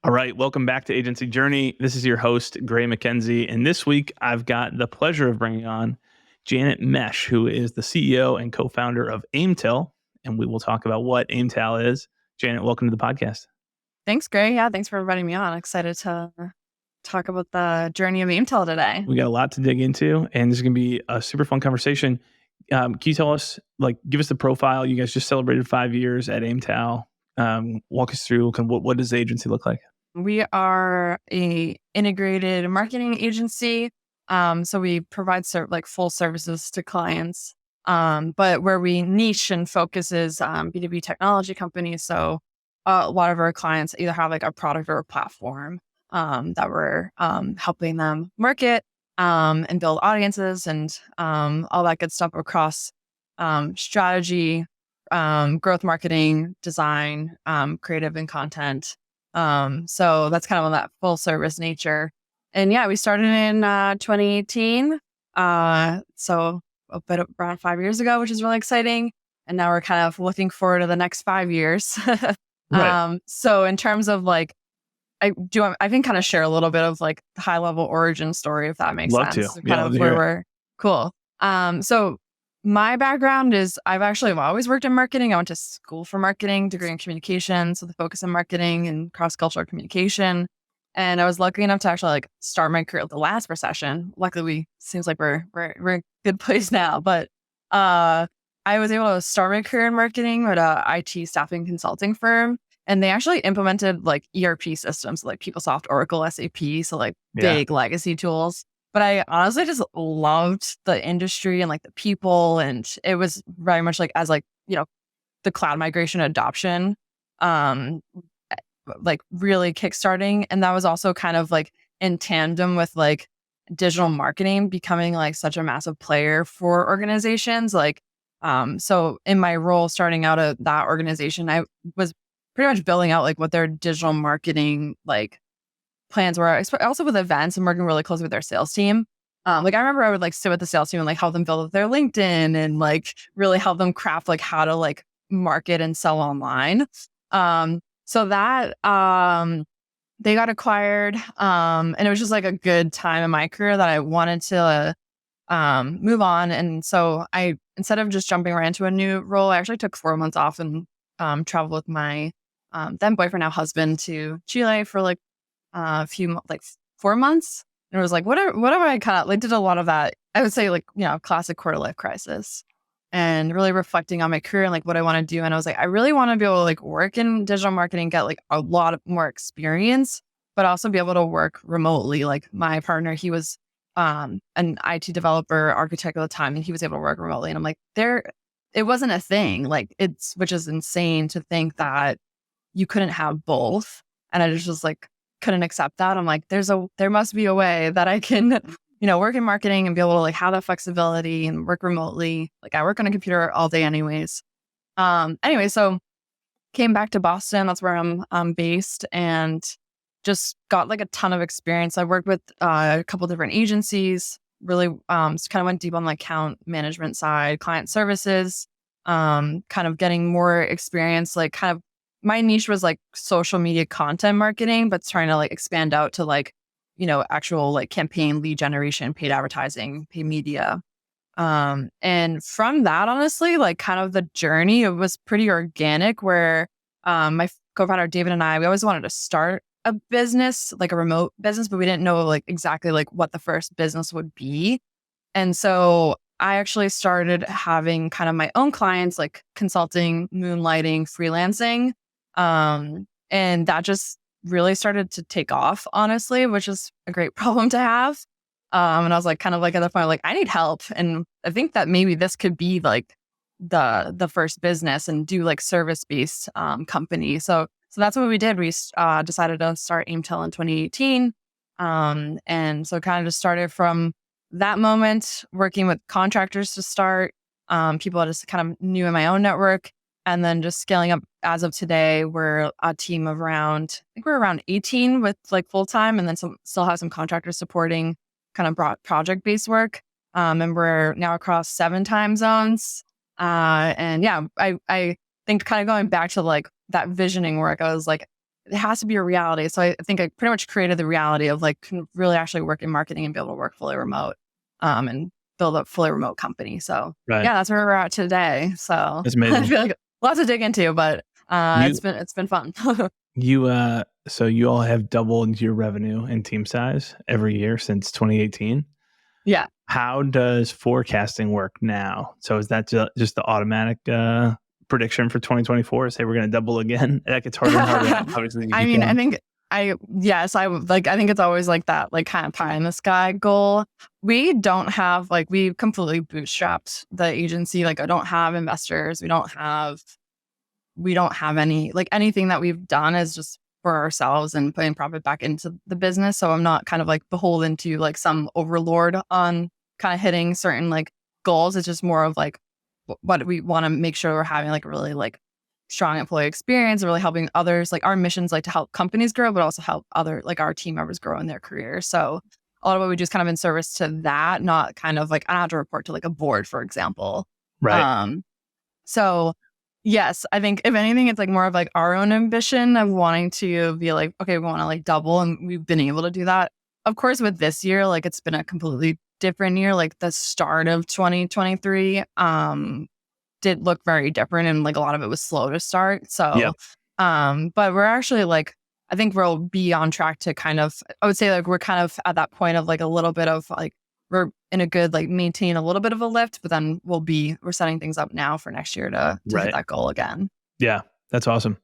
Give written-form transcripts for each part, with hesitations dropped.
All right, welcome back to Agency Journey. This is your host, Gray MacKenzie, and this week I've got the pleasure of bringing on Janet Mesh, who is the CEO and co-founder of Aimtal, and we will talk about what Aimtal is. Janet, welcome to the podcast. Thanks, Gray. Yeah, thanks for inviting me on. Excited to talk about the journey of Aimtal today. We got a lot to dig into, and this is going to be a super fun conversation. Can you tell us, give us the profile? You guys just celebrated 5 years at Aimtal. Walk us through what does the agency look like? We are a integrated marketing agency. So we provide full services to clients. But where we niche and focus is B2B technology companies. So a lot of our clients either have a product or a platform that we're helping them market and build audiences and all that good stuff across strategy, growth marketing, design, creative and content. So that's kind of on that full service nature. And yeah, we started in 2018. So a bit around 5 years ago, which is really exciting. And now we're kind of looking forward to the next 5 years. Right. So in terms of I can kind of share a little bit of the high level origin story, if that makes Love sense. to. Kind of where we're cool. So my background is I've always worked in marketing. I went to school for marketing, degree in communications with a focus in marketing and cross-cultural communication. And I was lucky enough to actually start my career at the last recession. Luckily, seems like we're in a good place now. But I was able to start my career in marketing at a IT staffing consulting firm. And they actually implemented ERP systems like PeopleSoft, Oracle, SAP. So big legacy tools. But I honestly just loved the industry and the people. And it was very much as the cloud migration adoption, really kickstarting. And that was also kind of in tandem with digital marketing becoming such a massive player for organizations. So in my role starting out at that organization, I was pretty much building out what their digital marketing plans were, also with events and working really closely with their sales team. I remember I would sit with the sales team and help them build up their LinkedIn and really help them craft how to market and sell online. So that they got acquired, and it was just a good time in my career that I wanted to move on. And so I, instead of just jumping right into a new role, I actually took 4 months off and traveled with my then boyfriend, now husband, to Chile for a few 4 months. And it was what am I kind of did a lot of that, I would say classic quarter life crisis, and really reflecting on my career and what I want to do. And I was I really want to be able to work in digital marketing, get a lot of more experience, but also be able to work remotely. My partner, he was an IT developer, architect at the time, and he was able to work remotely. And I'm it wasn't a thing, which is insane to think that you couldn't have both. And I just was couldn't accept that. I'm there must be a way that I can work in marketing and be able to have that flexibility and work remotely. I work on a computer all day anyways. So came back to Boston. That's where I'm based, and just got a ton of experience. I worked with a couple different agencies, really just kind of went deep on the account management side, client services, kind of getting more experience, kind of my niche was social media content marketing, but trying to expand out to actual campaign lead generation, paid advertising, paid media. And from that, honestly, kind of the journey, it was pretty organic where my co-founder David and I, we always wanted to start a business, a remote business, but we didn't know exactly what the first business would be. And so I actually started having kind of my own clients, consulting, moonlighting, freelancing. And that just really started to take off, honestly, which is a great problem to have. And I was kind of at the point, I need help. And I think that maybe this could be the first business and do service-based company. So that's what we did. We decided to start Aimtal in 2018. And so kind of just started from that moment, working with contractors to start, people I just kind of knew in my own network. And then just scaling up as of today, we're a team of around 18 with full-time, and then still have some contractors supporting kind of broad project-based work. And we're now across 7 time zones. And yeah, I think kind of going back to that visioning work, I was it has to be a reality. So I think I pretty much created the reality of like can really actually work in marketing and be able to work fully remote, and build a fully remote company. So Right. yeah, that's where we're at today. So That's I amazing. feel like lots to dig into, but You it's been fun. so you all have doubled your revenue and team size every year since 2018. Yeah. How does forecasting work now? So is that just the automatic prediction for 2024? Say we're going to double again. That gets harder and harder. Obviously, you I keep mean, I going. think I think it's always like that, like kind of pie in the sky goal. We don't have like we completely bootstrapped the agency. Like I don't have investors. We don't have any like anything that we've done is just for ourselves and putting profit back into the business. So I'm not kind of like beholden to like some overlord on kind of hitting certain like goals. It's just more of like what we want to make sure we're having like a really like strong employee experience and really helping others. Like our mission's like to help companies grow, but also help other like our team members grow in their careers. So a lot of what we do is kind of in service to that, not kind of like I don't have to report to like a board, for example. Right. Um, so yes, I think if anything, it's like more of like our own ambition of wanting to be like, okay, we want to like double, and we've been able to do that. Of course, with this year, like it's been a completely different year. Like the start of 2023, did look very different, and like a lot of it was slow to start. Yep. So, but we're actually like, I think we'll be on track to kind of, I would say like we're kind of at that point of like a little bit of like we're in a good like maintain a little bit of a lift, but then we're setting things up now for next year to hit Right. that goal again. Yeah. That's awesome.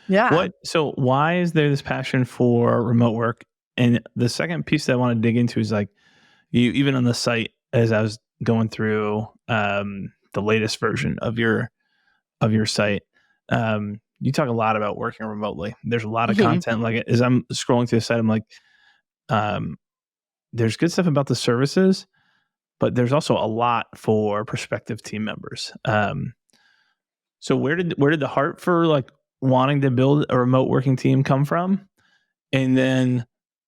Yeah. So why is there this passion for remote work? And the second piece that I want to dig into is like you even on the site as I was going through the latest version of your site, you talk a lot about working remotely. There's a lot of Mhm. content. Like as I'm scrolling through the site, I'm like, um, there's good stuff about the services, but there's also a lot for prospective team members. So where did the heart for like wanting to build a remote working team come from? And then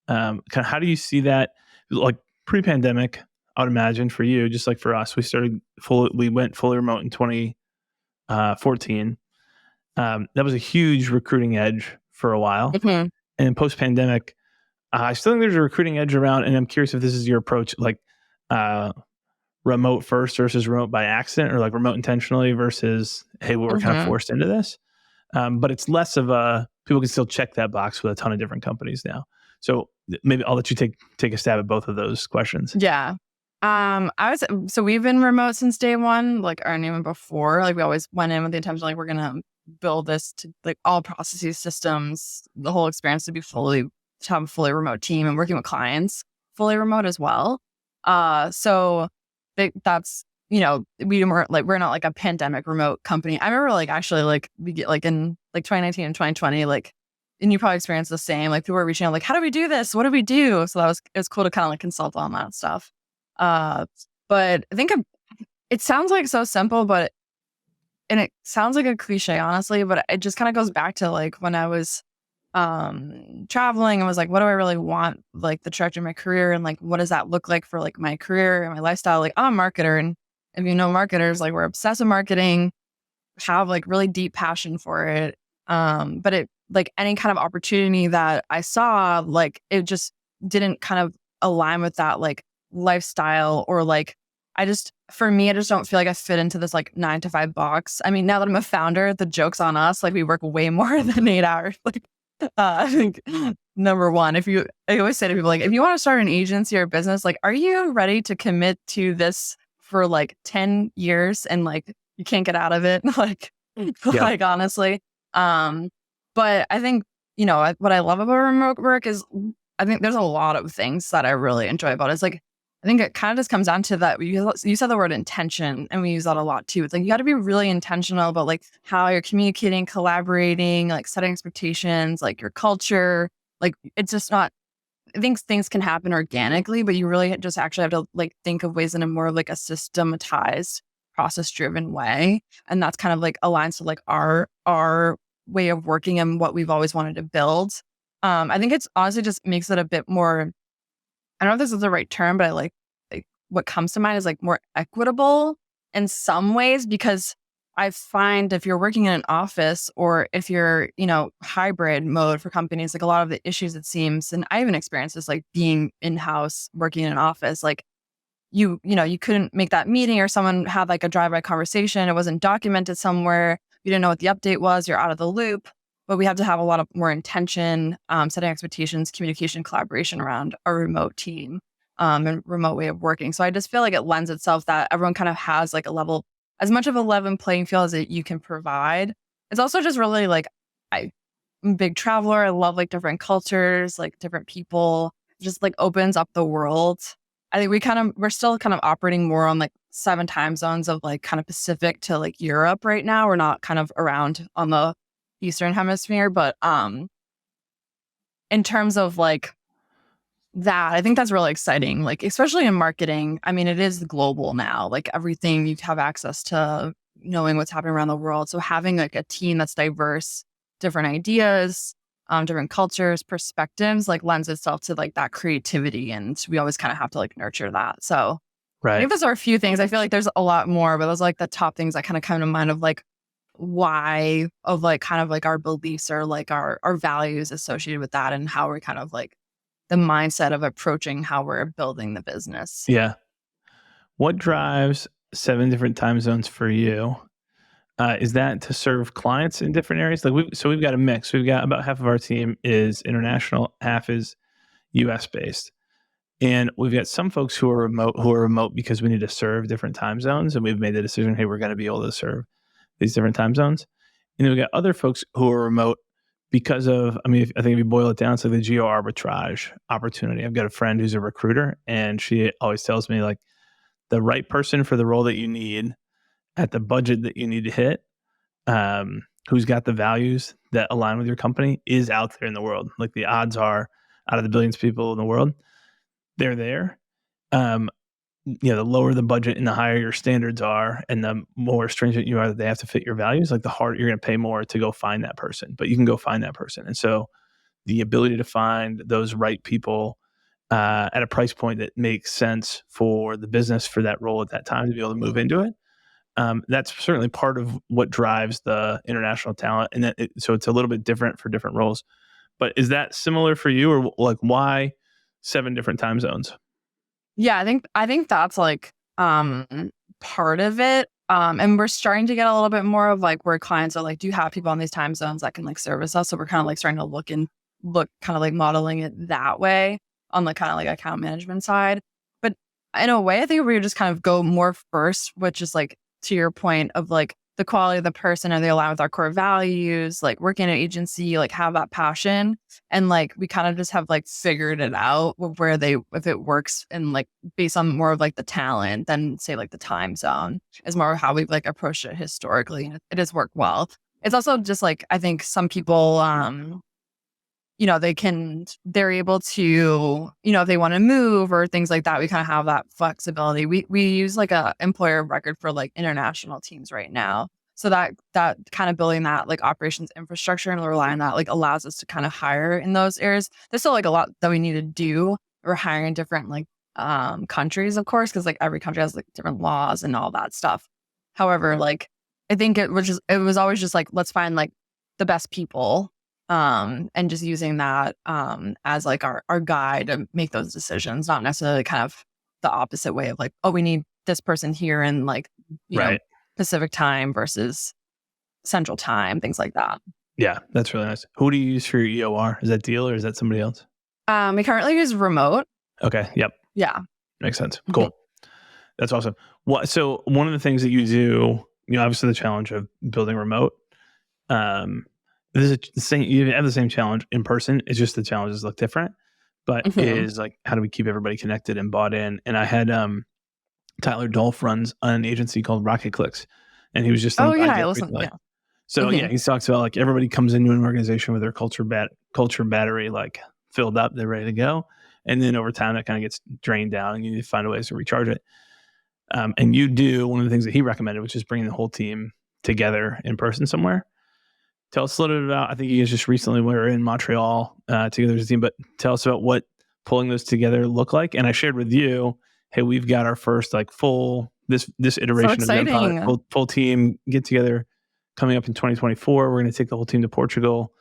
kind of how do you see that like pre-pandemic? I would imagine for you, just like for us, we went fully remote in 2014. That was a huge recruiting edge for a while. Mhm. And post pandemic, I still think there's a recruiting edge around. And I'm curious if this is your approach, like remote first versus remote by accident, or like remote intentionally versus, hey, we were kind of Mhm. forced into this. But it's less of a people can still check that box with a ton of different companies now. So maybe I'll let you take a stab at both of those questions. Yeah. I was so we've been remote since day one, like or even before. Like we always went in with the intention like we're gonna build this to like all processes, systems, the whole experience to have a fully remote team and working with clients fully remote as well. So that's we're not like a pandemic remote company. I remember like actually like we get like in like 2019 and 2020 like and you probably experienced the same. Like people were reaching out, like, how do we do this? What do we do? So it was cool to kind of like consult on that stuff. Uh, but I think it sounds like so simple, and it sounds like a cliche, honestly, but it just kind of goes back to like when I was traveling and was like, what do I really want? Like the trajectory of my career and like what does that look like for like my career and my lifestyle? Like I'm a marketer, and if you know marketers, like we're obsessed with marketing, have like really deep passion for it. But it like any kind of opportunity that I saw, like it just didn't kind of align with that like lifestyle or like for me, I just don't feel like I fit into this like 9 to 5 box. I mean, now that I'm a founder, the joke's on us. Like we work way more than 8 hours. Like I think number one, I always say to people like, if you want to start an agency or business, like, are you ready to commit to this for like 10 years and like you can't get out of it? Like, Yeah. like honestly. But I think, what I love about remote work is I think there's a lot of things that I really enjoy about it. It's like, I think it kind of just comes down to that. You said the word intention, and we use that a lot too. It's like you got to be really intentional about like how you're communicating, collaborating, like setting expectations, like your culture. Like it's just not. I think things can happen organically, but you really just actually have to like think of ways in a more like a systematized, process-driven way, and that's kind of like aligns to like our way of working and what we've always wanted to build. I think it's honestly just makes it a bit more. I don't know if this is the right term, but I like what comes to mind is like more equitable in some ways because I find if you're working in an office or if you're, hybrid mode for companies, like a lot of the issues it seems, and I even experienced this, like being in-house, working in an office, like you couldn't make that meeting or someone had like a drive-by conversation. It wasn't documented somewhere. You didn't know what the update was. You're out of the loop. But we have to have a lot of more intention, setting expectations, communication, collaboration around a remote team and remote way of working. So I just feel like it lends itself that everyone kind of has like a level, as much of a level playing field as you can provide. It's also just really like, I'm a big traveler. I love like different cultures, like different people. It just like opens up the world. I think we're still kind of operating more on like 7 time zones of like kind of Pacific to like Europe right now. We're not kind of around on the Eastern Hemisphere, but in terms of like that, I think that's really exciting. Like especially in marketing, I mean, it is global now. Like everything, you have access to knowing what's happening around the world. So having like a team that's diverse, different ideas, different cultures, perspectives, like lends itself to like that creativity, and we always kind of have to like nurture that. So I think those are a few things. I feel like there's a lot more, but those are like the top things that kind of come to mind of like why of like kind of like our beliefs or like our values associated with that, and how we're kind of like the mindset of approaching how we're building the business. Yeah. What drives 7 different time zones for you? Is that to serve clients in different areas? Like we've got a mix. We've got about half of our team is international, half is US based. And we've got some folks who are remote because we need to serve different time zones. And we've made the decision, hey, we're going to be able to serve these different time zones. And then we got other folks who are remote because of, I think if you boil it down, it's like the geo arbitrage opportunity. I've got a friend who's a recruiter, and she always tells me like the right person for the role that you need at the budget that you need to hit, who's got the values that align with your company is out there in the world. Like the odds are out of the billions of people in the world, they're there. The lower the budget and the higher your standards are and the more stringent you are that they have to fit your values, like the harder you're going to pay more to go find that person, but you can go find that person. And so the ability to find those right people at a price point that makes sense for the business for that role at that time to be able to move into it. That's certainly part of what drives the international talent. And so it's a little bit different for different roles, but is that similar for you, or like why 7 different time zones? Yeah, I think that's like part of it. And we're starting to get a little bit more of like where clients are like, do you have people on these time zones that can like service us? So we're kind of like starting to look kind of like modeling it that way on the kind of like account management side. But in a way, I think we just kind of go more first, which is like to your point of like the quality of the person, are they aligned with our core values, like working in an agency, like have that passion. And like we kind of just have like figured it out if it works, and like based on more of like the talent than say like the time zone is more of how we've like approached it historically. And it has worked well. It's also just like, I think some people they're able to, if they want to move or things like that, we kind of have that flexibility. We use like a employer of record for like international teams right now. So that kind of building that like operations infrastructure and rely on that like allows us to kind of hire in those areas. There's still like a lot that we need to do. We're hiring different like countries, of course, because like every country has like different laws and all that stuff. However, like I think it was always just like, let's find like the best people. And just using that as like our guide to make those decisions, not necessarily kind of the opposite way of like, oh, we need this person here in like, you know, Pacific time versus Central time, things like that. Yeah, that's really nice. Who do you use for your EOR? Is that Deal or is that somebody else? We currently use Remote. Okay. Yep. Yeah. Makes sense. Cool. Mm-hmm. That's awesome. So one of the things that you do, obviously the challenge of building remote, this is the same. You have the same challenge in person. It's just the challenges look different, but is like, how do we keep everybody connected and bought in? And I had Tyler Dolph runs an agency called Rocket Clicks, and he was just I listened. Yeah. So yeah, he talks about like everybody comes into an organization with their culture battery like filled up, they're ready to go, and then over time that kind of gets drained down, and you need to find ways to recharge it. And you do one of the things that he recommended, which is bringing the whole team together in person somewhere. Tell us a little bit about, I think you guys just recently were in Montreal together as a team, but tell us about what pulling those together look like. And I shared with you, hey, we've got our first like full this iteration of Young College, exciting. full team get together coming up in 2024. We're going to take the whole team to Portugal,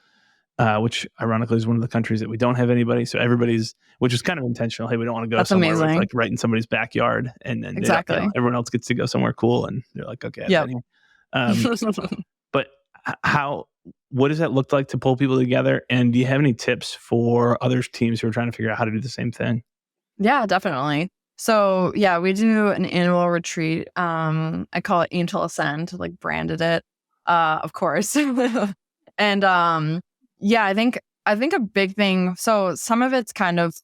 which ironically is one of the countries that we don't have anybody. So everybody's, which is kind of intentional. Hey, we don't want to go That's somewhere where it's amazing. like right in somebody's backyard, and then Exactly. everyone else gets to go somewhere cool, and they're like, okay, I've Yep. been here. But what does that look like to pull people together? And do you have any tips for other teams who are trying to figure out how to do the same thing? Yeah, definitely. So yeah, we do an annual retreat. I call it Aimtal Ascend, like branded it, of course. And yeah, I think a big thing. So some of it's kind of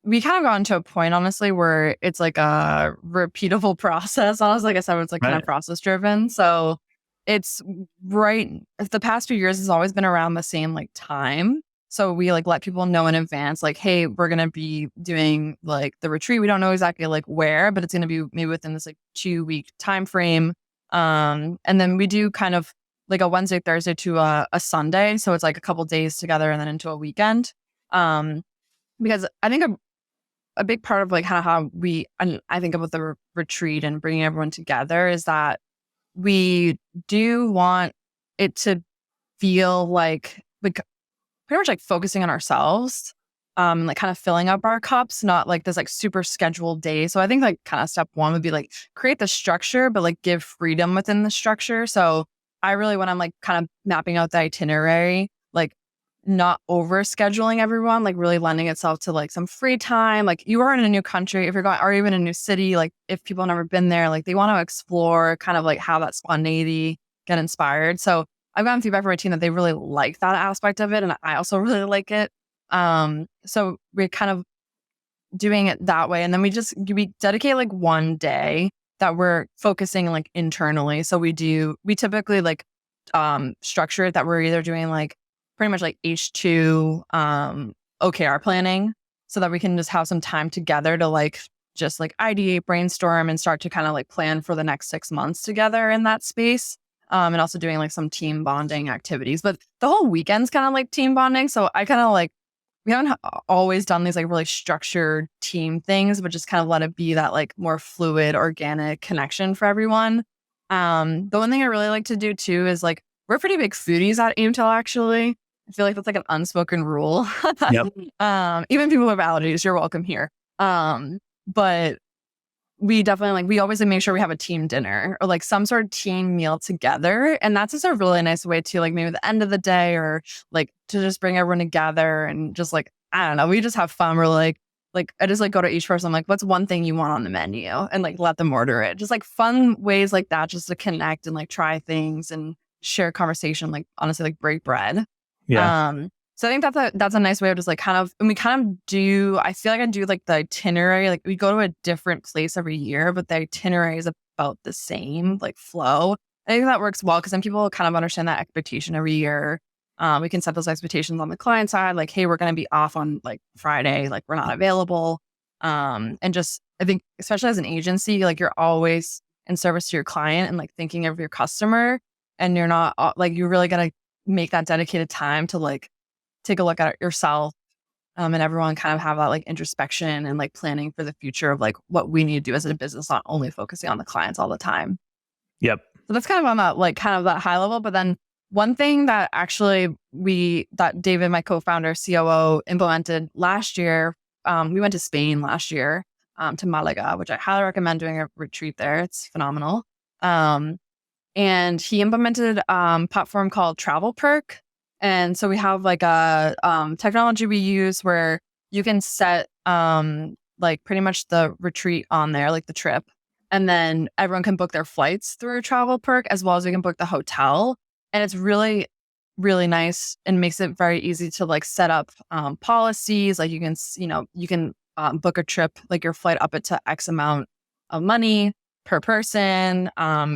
we kind of gotten to a point, honestly, where it's like a repeatable process. Honestly, like I said, it's like kind of Right. process driven. So it's right. The past few years has always been around the same like time. So we like let people know in advance, like, hey, we're gonna be doing like the retreat. We don't know exactly like where, but it's gonna be maybe within this like 2 week time frame. And then we do kind of like a Wednesday, Thursday to a Sunday. So it's like a couple days together and then into a weekend. Um, because I think a big part of like how and I think about the retreat and bringing everyone together is that we do want it to feel like pretty much like focusing on ourselves, like kind of filling up our cups, not like this like super scheduled day. So I think like kind of step one would be like create the structure, but like give freedom within the structure. So I really, when I'm like kind of mapping out the itinerary, like not over scheduling everyone, like really lending itself to like some free time. Like you are in a new country, if you're going, or even a new city, like if people have never been there, like they want to explore, kind of like have that spontaneity, get inspired. So I've gotten feedback from my team that they really like that aspect of it, and I also really like it. So we're kind of doing it that way, and then we dedicate like one day that we're focusing like internally. So we typically like structure it that we're either doing like pretty much like H2 OKR planning, so that we can just have some time together to like just like ideate, brainstorm, and start to kind of like plan for the next 6 months together in that space. And also doing like some team bonding activities. But the whole weekend's kind of like team bonding. So I kind of like, we haven't always done these like really structured team things, but just kind of let it be that like more fluid, organic connection for everyone. The one thing I really like to do too is like, we're pretty big foodies at Aimtal, actually. I feel like that's like an unspoken rule. Yep. Even people with allergies, you're welcome here. But we definitely like, we always like, make sure we have a team dinner or like some sort of team meal together. And that's just a really nice way to like maybe the end of the day or like to just bring everyone together and just like, I don't know, we just have fun. We're like I just like go to each person, I'm like, what's one thing you want on the menu? And like let them order it. Just like fun ways like that, just to connect and like try things and share conversation, like honestly, like break bread. Yeah. So I think that's a nice way of just like kind of, and we kind of do, I feel like I do like the itinerary, like we go to a different place every year, but the itinerary is about the same, like flow. I think that works well because then people kind of understand that expectation every year. We can set those expectations on the client side, like, hey, we're going to be off on like Friday, like we're not available. And just, I think, especially as an agency, like you're always in service to your client and like thinking of your customer, and you're not like, you're really going to make that dedicated time to like take a look at it yourself, and everyone kind of have that like introspection and like planning for the future of like what we need to do as a business, not only focusing on the clients all the time. Yep. So that's kind of on that like kind of that high level. But then one thing that actually that David, my co-founder, COO, implemented last year, we went to Spain last year, to Malaga, which I highly recommend doing a retreat there. It's phenomenal. And he implemented a platform called Travel Perk. And so we have like a technology we use where you can set like pretty much the retreat on there, like the trip. And then everyone can book their flights through Travel Perk, as well as we can book the hotel. And it's really, really nice and makes it very easy to like set up policies. Like you can book a trip, like your flight up to X amount of money per person.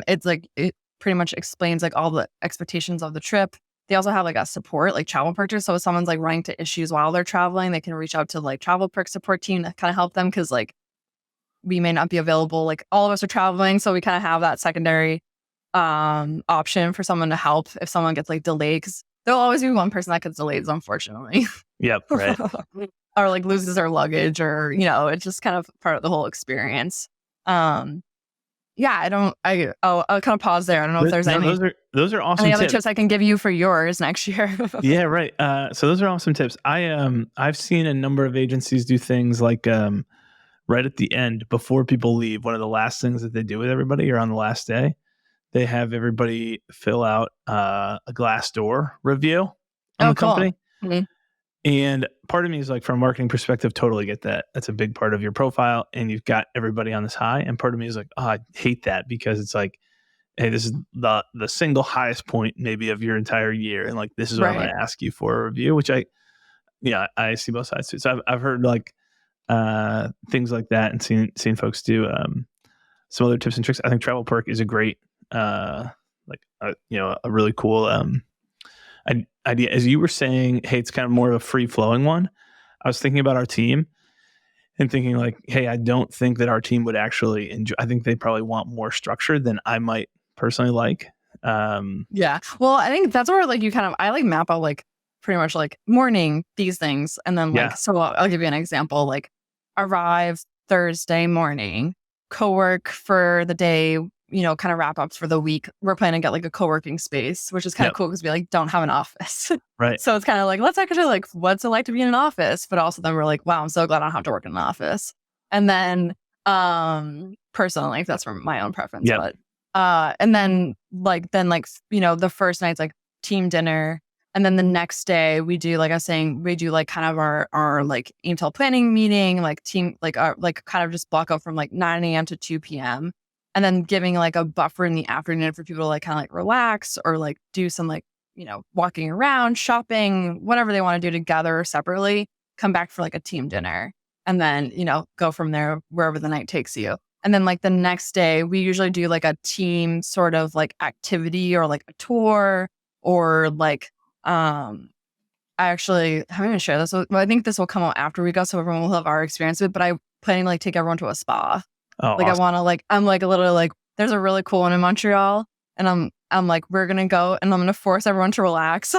It's like, it pretty much explains like all the expectations of the trip. They also have like a support, like travel purchase. So if someone's like running into issues while they're traveling, they can reach out to like Travel Perk support team to kind of help them, because like we may not be available. Like all of us are traveling, so we kind of have that secondary option for someone to help if someone gets like delayed, because there'll always be one person that gets delayed, unfortunately. Yep. Right. Or like loses their luggage, or it's just kind of part of the whole experience. Yeah, I'll kind of pause there. I don't know if there's No, any those are awesome any other tips. tips I can give you for yours next year. Yeah, right. So those are awesome tips. I've seen a number of agencies do things like right at the end before people leave. One of the last things that they do with everybody, or on the last day, they have everybody fill out a Glassdoor review on Oh, the cool. company. Mhm. And part of me is like, from a marketing perspective, totally get that. That's a big part of your profile, and you've got everybody on this high. And part of me is like, oh, I hate that, because it's like, hey, this is the single highest point maybe of your entire year, and like, this is what I'm going Right. to ask you for a review. Which I see both sides too. So I've heard like things like that, and seen folks do some other tips and tricks. I think Travel Perk is a great a really cool idea. As you were saying, hey, it's kind of more of a free flowing one. I was thinking about our team and thinking like, hey, I don't think that our team would actually enjoy. I think they probably want more structure than I might personally like. Yeah. Well, I think that's where like I like map out like pretty much like morning these things, and then Yeah, like so I'll give you an example. Like arrive Thursday morning, co-work for the day, kind of wrap ups for the week. We're planning to get like a co-working space, which is kind of yep, cool because we like don't have an office. right, So it's kind of like, let's actually like, what's it like to be in an office? But also then we're like, wow, I'm so glad I don't have to work in an office. And then personally, that's from my own preference, yep, but and then the first night's like team dinner. And then the next day we do, like I was saying, we do like kind of our like Aimtal planning meeting, like team, like our like kind of just block out from like 9 a.m. to 2 p.m. And then giving like a buffer in the afternoon for people to like kind of like relax or like do some like, walking around, shopping, whatever they want to do together or separately, come back for like a team dinner. And then, go from there wherever the night takes you. And then like the next day, we usually do like a team sort of like activity or like a tour or like I actually haven't even shared this. I think this will come out after we go, so everyone will have our experience with it. But I planning to like take everyone to a spa. oh, Like I awesome, want to like I'm like a little like there's a really cool one in Montreal, and I'm like we're gonna go and I'm gonna force everyone to relax.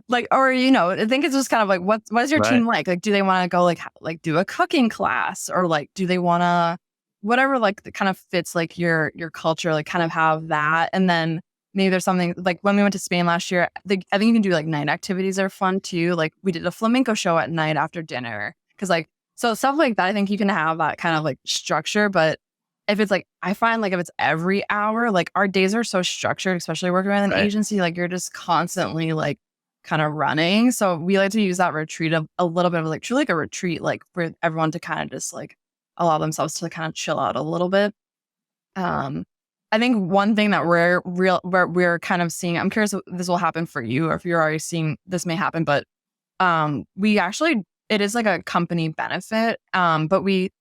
Like or I think it's just kind of like what is your right, team like? Like do they want to go like do a cooking class or like do they want to whatever like that kind of fits like your culture, like kind of have that. And then maybe there's something like when we went to Spain last year, I think you can do like night activities are fun too. Like we did a flamenco show at night after dinner. Cause like, so stuff like that, I think you can have that kind of like structure. But if it's like, I find like if it's every hour, like our days are so structured, especially working with an right, agency, like you're just constantly like kind of running. So we like to use that retreat a little bit of like truly like a retreat, like for everyone to kind of just like allow themselves to kind of chill out a little bit. Um, I think one thing that we're kind of seeing, I'm curious if this will happen for you or if you're already seeing this may happen, but we actually it is like a company benefit. But we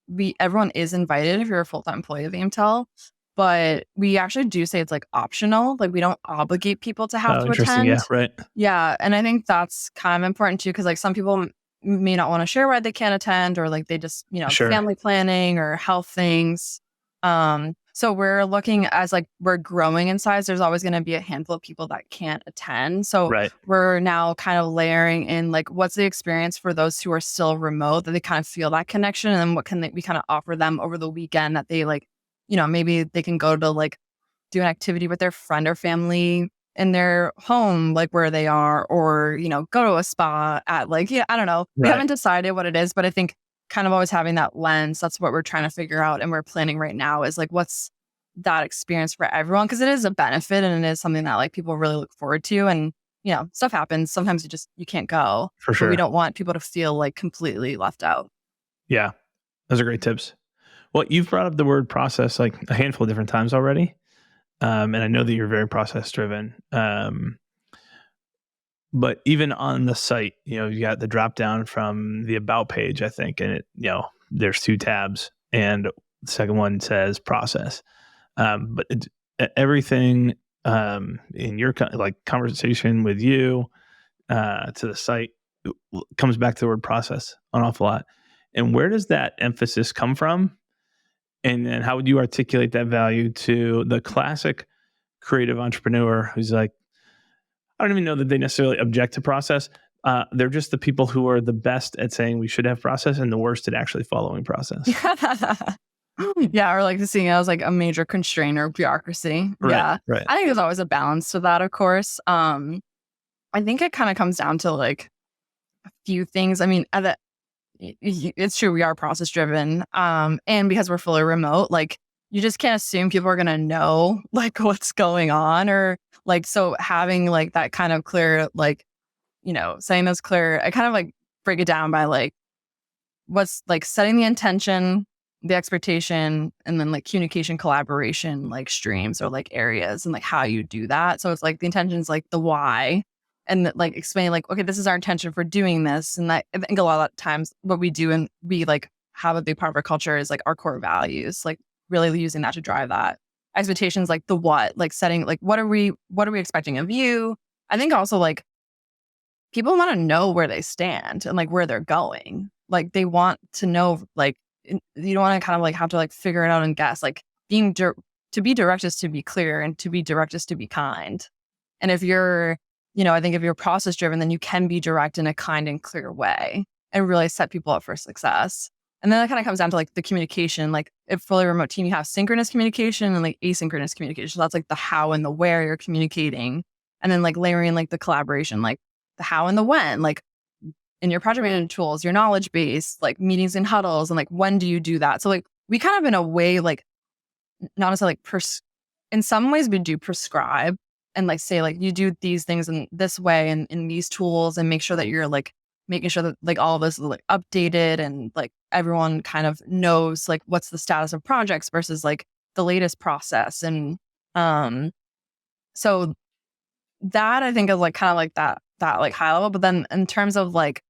everyone is invited if you're a full-time employee of Aimtel. But we actually do say it's like optional. Like we don't obligate people to have oh, to interesting, yeah, attend. right, Yeah. And I think that's kind of important too, because like some people may not want to share why they can't attend or like they just, sure, family planning or health things. So we're looking as like we're growing in size. There's always going to be a handful of people that can't attend. So right, we're now kind of layering in like what's the experience for those who are still remote that they kind of feel that connection, and then what can we kind of offer them over the weekend that they like, maybe they can go to like do an activity with their friend or family in their home, like where they are, or, go to a spa at like, I don't know. We right. haven't decided what it is, but I think kind of always having that lens, that's what we're trying to figure out. And we're planning right now is like, what's that experience for everyone? Cause it is a benefit and it is something that like people really look forward to. And, stuff happens. Sometimes you can't go, For but we sure. don't want people to feel like completely left out. Yeah, those are great tips. Well, you've brought up the word process like a handful of different times already. And I know that you're very process driven. But even on the site, you got the drop down from the about page, I think, and there's two tabs, and the second one says process. But everything in your like conversation with you to the site comes back to the word process an awful lot. And where does that emphasis come from? And then how would you articulate that value to the classic creative entrepreneur who's like, I don't even know that they necessarily object to process. They're just the people who are the best at saying we should have process and the worst at actually following process. Yeah, or like seeing it as like a major constraint or bureaucracy. Right, Yeah. right. I think there's always a balance to that, of course. I think it kind of comes down to like a few things. I mean, it's true, we are process driven. And because we're fully remote, like you just can't assume people are gonna know like what's going on, or like, so having like that kind of clear, like, saying those clear, I kind of like break it down by like what's like setting the intention, the expectation, and then like communication, collaboration, like streams or like areas, and like how you do that. So it's like the intention is like the why, and like explain like, okay, this is our intention for doing this. And that, I think a lot of times what we do and we like have a big part of our culture is like our core values, like really using that to drive that. Expectations, like the what, like setting like what are we expecting of you. I think also like people want to know where they stand and like where they're going. Like they want to know, like, you don't want to kind of like have to like figure it out and guess. Like to be direct is to be clear, and to be direct is to be kind. And if you're, I think if you're process driven, then you can be direct in a kind and clear way and really set people up for success. And then that kind of comes down to like the communication. Like if fully remote team, you have synchronous communication and like asynchronous communication. So that's like the how and the where you're communicating. And then like layering like the collaboration, like the how and the when, like in your project management tools, your knowledge base, like meetings and huddles, and like when do you do that? So like we kind of in a way like not necessarily like in some ways we do prescribe and like say like you do these things in this way and in these tools, and make sure that you're like making sure that like all of this is like updated, and like everyone kind of knows like what's the status of projects versus like the latest process. And so that I think is like kind of like that like high level. But then in terms of like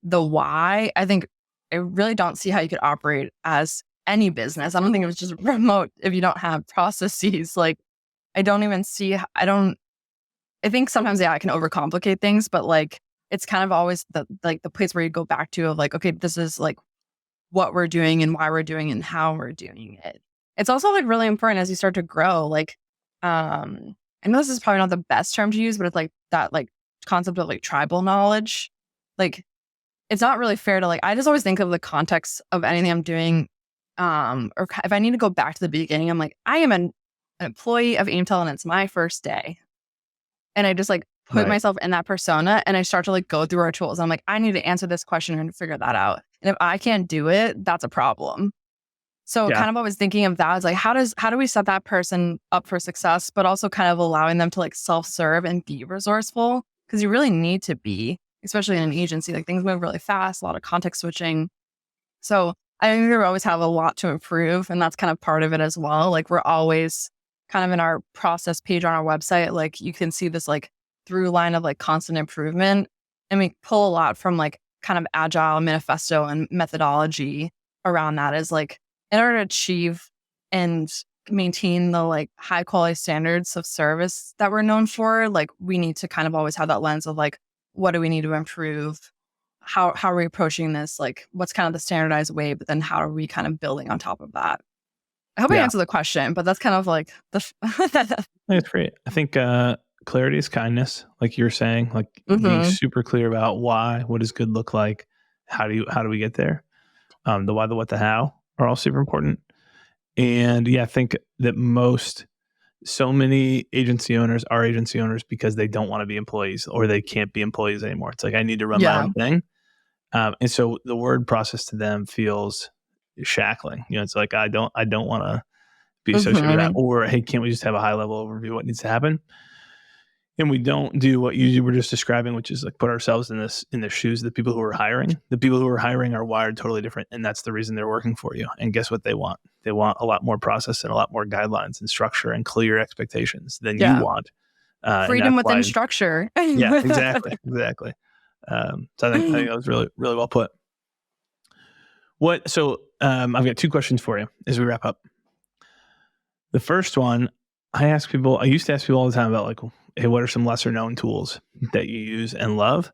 the why, I think I really don't see how you could operate as any business. I don't think it was just remote if you don't have processes. Like I don't even see, I think sometimes, yeah, I can overcomplicate things, but like it's kind of always the place where you go back to of like, okay, this is like what we're doing and why we're doing and how we're doing it. It's also like really important as you start to grow. Like, I know this is probably not the best term to use, but it's like that like concept of like tribal knowledge. Like it's not really fair to like, I just always think of the context of anything I'm doing. Or if I need to go back to the beginning, I'm like, I am an employee of Aimtal and it's my first day. And I just like put myself in that persona, and I start to like go through our tools. I'm like, I need to answer this question and figure that out. And if I can't do it, that's a problem. So kind of always thinking of that as like, how do we set that person up for success, but also kind of allowing them to like self-serve and be resourceful, because you really need to be, especially in an agency, like things move really fast, a lot of context switching. So I think we always have a lot to improve, and that's kind of part of it as well. Like we're always kind of in our process page on our website, like you can see this like through line of like constant improvement, and we pull a lot from like kind of agile manifesto and methodology around that. Is like, in order to achieve and maintain the like high quality standards of service that we're known for, like we need to kind of always have that lens of like, what do we need to improve? How are we approaching this? Like what's kind of the standardized way, but then how are we kind of building on top of that? I hope I answered the question, but that's kind of like That's great. I think clarity is kindness, like you're saying, like being super clear about why, what does good look like, how do we get there? The why, the what, the how are all super important. And yeah, I think that so many agency owners are agency owners because they don't want to be employees, or they can't be employees anymore. It's like, I need to run my own thing. And so the word process to them feels shackling. It's like, I don't want to be associated with that. Or, hey, can't we just have a high level overview of what needs to happen? And we don't do what you were just describing, which is like put ourselves in the shoes of the people who are hiring. The people who are hiring are wired totally different, and that's the reason they're working for you. And guess what they want? They want a lot more process and a lot more guidelines and structure and clear expectations than you want. Freedom within structure. Yeah, exactly. So I think that was really, really well put. So I've got two questions for you as we wrap up. The first one, I used to ask people all the time about like, hey, what are some lesser known tools that you use and love?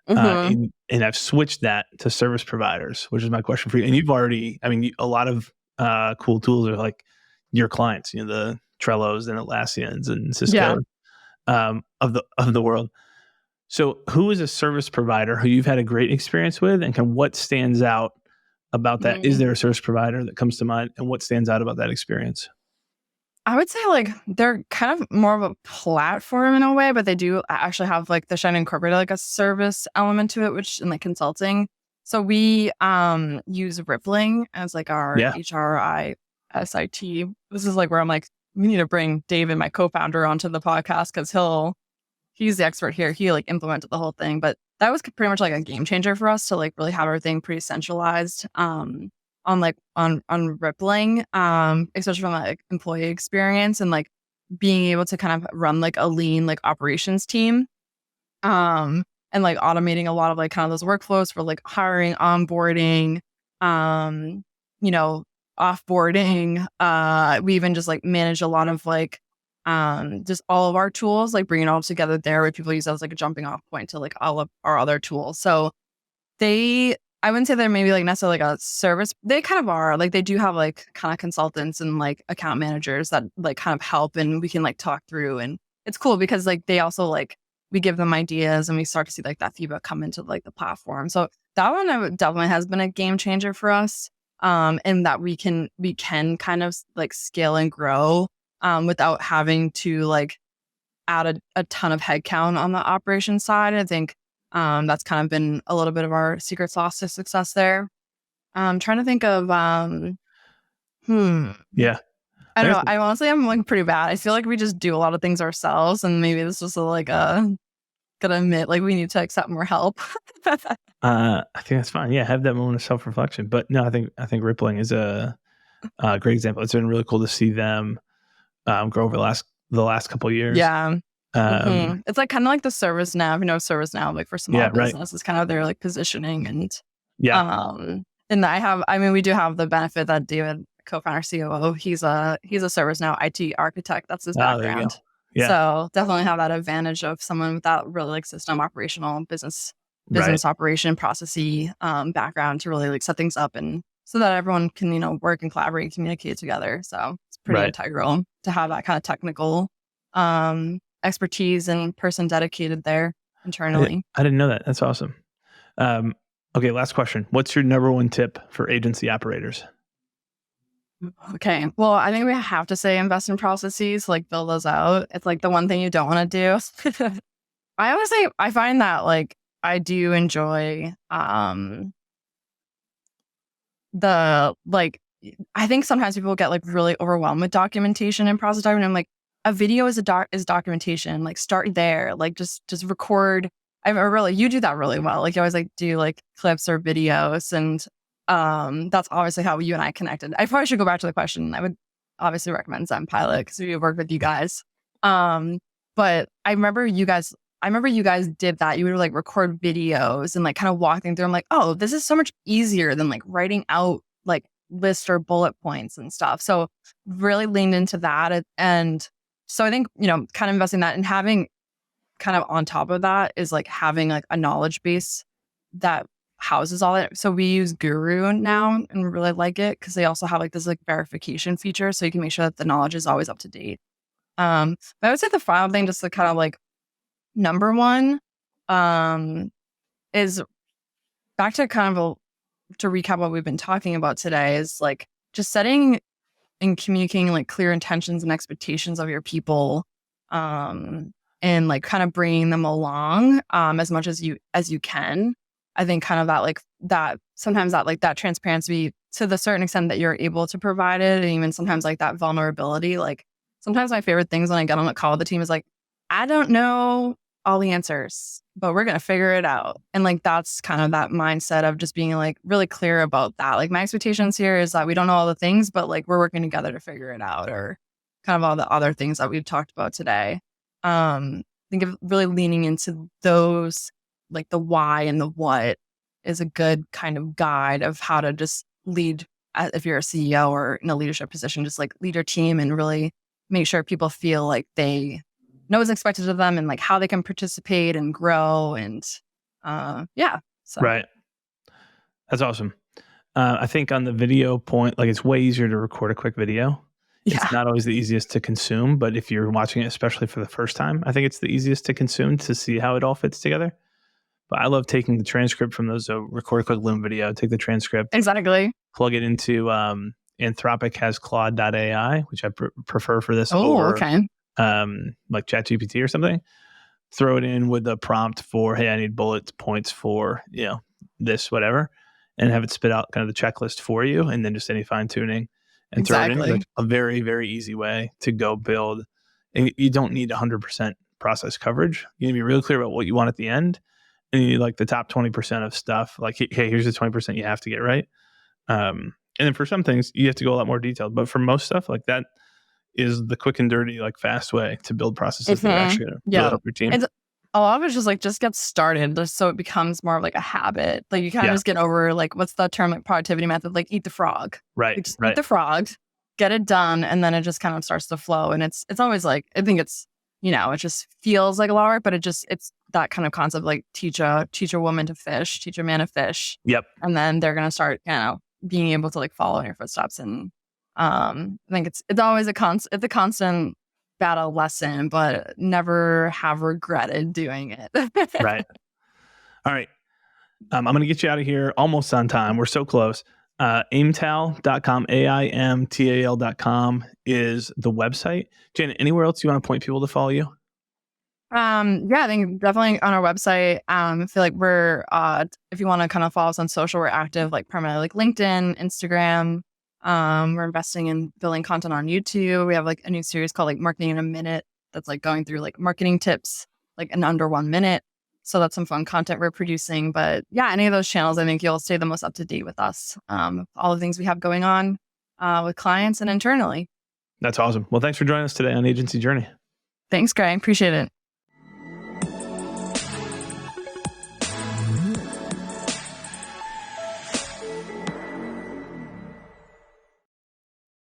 And I've switched that to service providers, which is my question for you. And you've already, a lot of cool tools are like your clients, the Trellos and Atlassians and Cisco of the world. So who is a service provider who you've had a great experience with, and what stands out about that? Is there a service provider that comes to mind, and what stands out about that experience? I would say like they're kind of more of a platform in a way, but they do actually have like the Shine incorporated like a service element to it, which in like consulting. So we use Rippling as like our Yeah. HRISIT. This is like where I'm like, we need to bring David, my co-founder, onto the podcast because he's the expert here. He like implemented the whole thing, but that was pretty much like a game changer for us to like really have everything pretty centralized on Rippling, especially from like employee experience and like being able to kind of run like a lean like operations team, and like automating a lot of like kind of those workflows for like hiring, onboarding, you know, offboarding. We even just like manage a lot of like just all of our tools, like bringing it all together there where people use that as like a jumping off point to like all of our other tools. So I wouldn't say they're maybe like necessarily like a service. They kind of are like, they do have like kind of consultants and like account managers that like kind of help and we can like talk through, and it's cool because like they also like, we give them ideas and we start to see like that feedback come into like the platform. So that one definitely has been a game changer for us. And that we can kind of like scale and grow without having to like add a ton of headcount on the operations side. I think that's kind of been a little bit of our secret sauce to success there. I'm trying to think of Yeah. I don't know. I honestly am like pretty bad. I feel like we just do a lot of things ourselves, and maybe this was like gonna admit like we need to accept more help. I think that's fine. Yeah, have that moment of self-reflection. But no, I think Rippling is a great example. It's been really cool to see them grow over the last couple of years. Yeah. It's like kind of like the ServiceNow, ServiceNow, like for small business, it's kind of their like positioning and and we do have the benefit that David, co-founder COO, he's a ServiceNow IT architect. That's his background. Yeah. So definitely have that advantage of someone with that really like system operational business operation processy background to really like set things up and so that everyone can, work and collaborate and communicate together. So it's pretty integral to have that kind of technical expertise and person dedicated there internally. I didn't know that. That's awesome. Okay, last question. What's your number one tip for agency operators? Okay. Well, I think we have to say invest in processes, like build those out. It's like the one thing you don't want to do. I always say I find that like I do enjoy I think sometimes people get like really overwhelmed with documentation and process document. I'm like, a video is documentation. Like start there. Like just record. You do that really well. Like you always like do like clips or videos, and that's obviously how you and I connected. I probably should go back to the question. I would obviously recommend Zenpilot because we work with you guys. But I remember you guys did that. You would like record videos and like kind of walking through. I'm like, oh, this is so much easier than like writing out like lists or bullet points and stuff. So really leaned into that. And so I think, kind of investing in that and having kind of on top of that is like having like a knowledge base that houses all that. So we use Guru now and really like it because they also have like this like verification feature. So you can make sure that the knowledge is always up to date. But I would say the final thing, just to kind of like number one, is back to kind of to recap what we've been talking about today is like just setting and communicating like clear intentions and expectations of your people, and like kind of bringing them along as much as you can. I think kind of that like that sometimes that like that transparency to the certain extent that you're able to provide it, and even sometimes like that vulnerability. Like sometimes my favorite things when I get on a call with the team is like, I don't know all the answers, but we're going to figure it out. And like, that's kind of that mindset of just being like really clear about that. Like my expectations here is that we don't know all the things, but like we're working together to figure it out, or kind of all the other things that we've talked about today. I think of really leaning into those, like the why and the what is a good kind of guide of how to just lead if you're a CEO or in a leadership position, just like lead your team and really make sure people feel like they know what's expected of them and like how they can participate and grow. And so. Right. That's awesome. I think on the video point, like it's way easier to record a quick video. Yeah. It's not always the easiest to consume, but if you're watching it, especially for the first time, I think it's the easiest to consume to see how it all fits together. But I love taking the transcript from those, record a quick Loom video, take the transcript, Exactly. plug it into Anthropic has Claude.ai, which I prefer for this Oh, over okay. like ChatGPT or something. Throw it in with the prompt for, hey, I need bullet points for, this, whatever, and have it spit out kind of the checklist for you, and then just any fine tuning and throw it in. Like a very, very easy way to go build. And you don't need 100% process coverage. You need to be really clear about what you want at the end. And you need like the top 20% of stuff. Like, hey, here's the 20% you have to get right. And then for some things, you have to go a lot more detailed. But for most stuff, like that is the quick and dirty, like fast way to build processes that are actually going to really help your team. A lot of it's just like, just get started just so it becomes more of like a habit. Like you kind of just get over like, what's the term, like productivity method, like eat the frog. Right. Like, just eat the frog, get it done. And then it just kind of starts to flow. And it's always like, I think it's, it just feels like a lot of work, but it's that kind of concept, like teach a woman to fish, teach a man to fish. Yep. And then they're going to start, being able to like follow in your footsteps. And I think it's always a constant battle lesson, but never have regretted doing it. Right. All right. I'm going to get you out of here almost on time. We're so close. Aimtal.com, AIMTAL.com is the website. Janet, anywhere else you want to point people to follow you? I think definitely on our website. I feel like we're, if you want to kind of follow us on social, we're active, like primarily like LinkedIn, Instagram. We're investing in building content on YouTube. We have like a new series called like Marketing in a Minute that's like going through like marketing tips like in under 1 minute. So that's some fun content we're producing. But yeah, any of those channels, I think you'll stay the most up to date with us. All the things we have going on with clients and internally. That's awesome. Well, thanks for joining us today on Agency Journey. Thanks, Gray. Appreciate it.